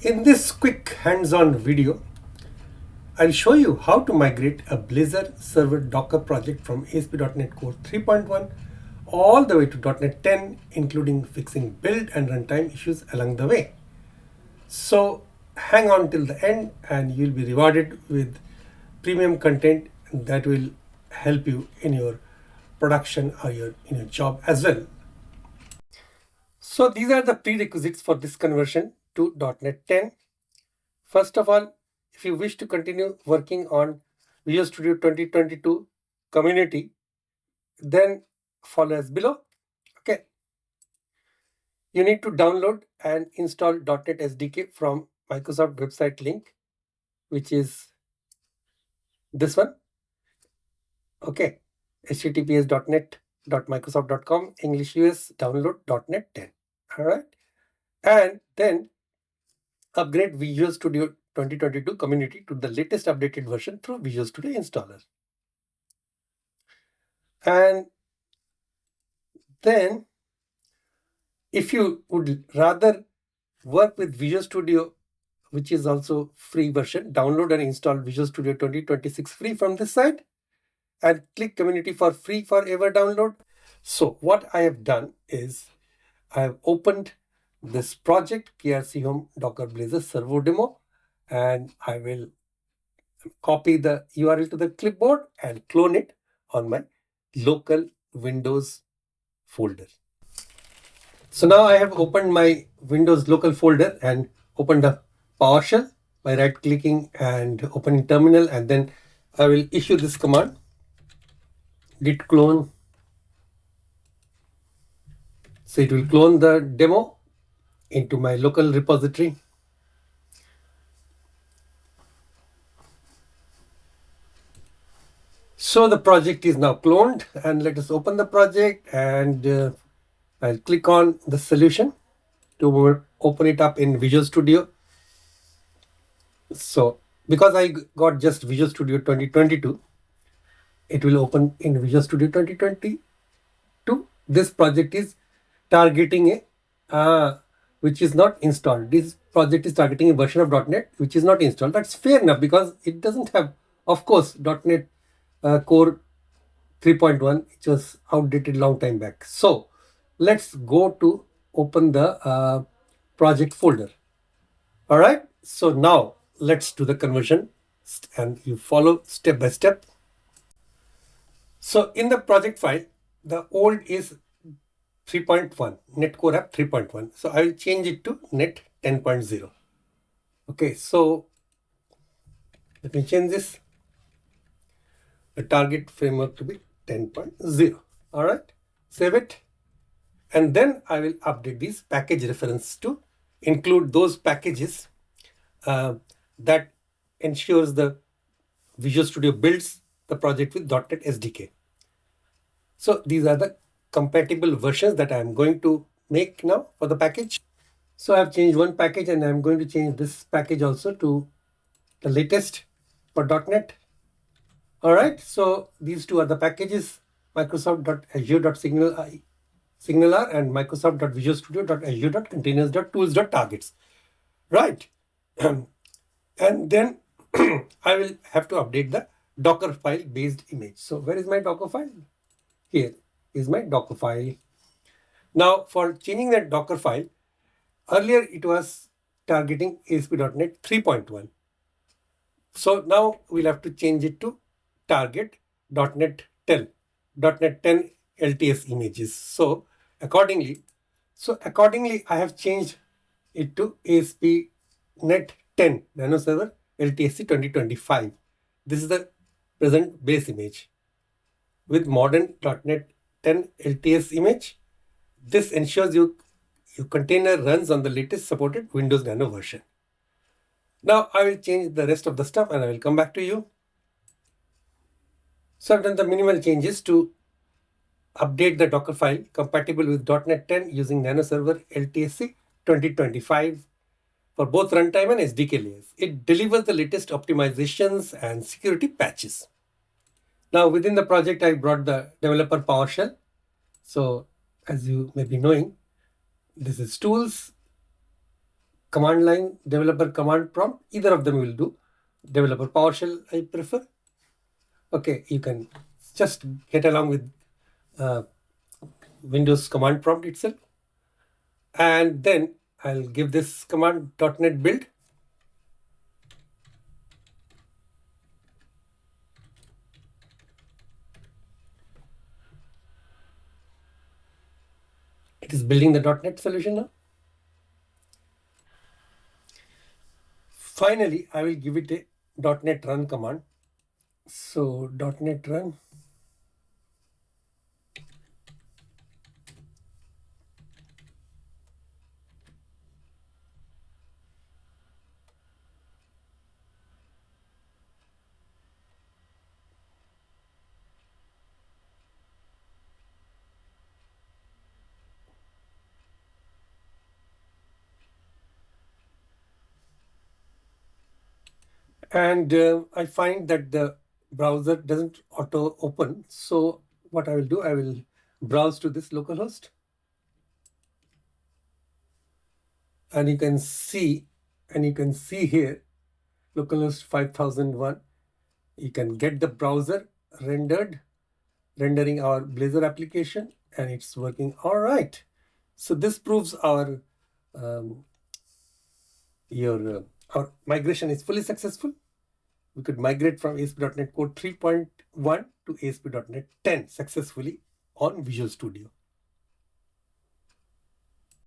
In this quick hands-on video, I'll show you how to migrate a Blazor Server Docker project from ASP.NET Core 3.1 all the way to .NET 10, including fixing build and runtime issues along the way. So hang on till the end and you'll be rewarded with premium content that will help you in your production or in your job as well. So these are the prerequisites for this conversion to .NET 10. First of all, if you wish to continue working on Visual Studio 2022 community, then follow as below. Okay. You need to download and install .NET SDK from Microsoft website link, which is this one. Okay. https://.net.microsoft.com English US download .NET 10. All right. And then upgrade Visual Studio 2022 community to the latest updated version through Visual Studio installer. And then if you would rather work with Visual Studio, which is also free version, download and install Visual Studio 2026 free from this site and click community for free forever download. So what I have done is I have opened this project PRC Home Docker Blazor Servo Demo, and I will copy the URL to the clipboard and clone it on my local Windows folder. So now I have opened my Windows local folder and opened a PowerShell by right clicking and opening terminal, and then I will issue this command git clone. So it will clone the demo into my local repository. So the project is now cloned, and let us open the project, and I'll click on the solution to open it up in Visual Studio. So because I got just Visual Studio 2022, it will open in Visual Studio 2022. This project is targeting a which is not installed. This project is targeting a version of .NET which is not installed. That's fair enough because it doesn't have, of course, .NET Core 3.1, which was outdated long time back. So let's go to open the project folder. All right. So now let's do the conversion, and you follow step by step. So in the project file, the old is 3.1, Net Core App 3.1. So I will change it to Net 10.0. Okay, so let me change this. The target framework to be 10.0. All right, save it. And then I will update these package reference to include those packages that ensures the Visual Studio builds the project with .NET SDK. So these are the compatible versions that I am going to make now for the package. So I have changed one package, and I am going to change this package also to the latest for .NET. All right, so these two are the packages: Microsoft.azure.signalar and Microsoft.visualstudio.azure.containers.tools.targets. Right. And then I will have to update the Docker file based image. So where is my Docker file? Here is my Docker file. Now for changing that Docker file, earlier it was targeting ASP.NET 3.1. So now we'll have to change it to target .NET 10 LTS images. So accordingly I have changed it to ASP.NET 10 Nano Server LTSC 2025. This is the present base image with modern .NET 10 LTS image. This ensures your container runs on the latest supported Windows Nano version. Now I will change the rest of the stuff and I will come back to you. So I've done the minimal changes to update the Docker file compatible with .NET 10 using Nano Server LTSC 2025 for both runtime and SDK layers. It delivers the latest optimizations and security patches. Now within the project, I brought the developer PowerShell. So as you may be knowing, this is tools, command line, developer command prompt, either of them will do. Developer PowerShell I prefer. Okay, you can just get along with Windows command prompt itself. And then I'll give this command .NET build. It is building the .NET solution now. Finally, I will give it a .NET run command. So .NET run. And I find that the browser doesn't auto open. So what I will do, I will browse to this localhost. And you can see here, localhost 5001. You can get the browser rendering our Blazor application, and it's working all right. So this proves our migration is fully successful. We could migrate from ASP.NET Core 3.1 to ASP.NET 10 successfully on Visual Studio.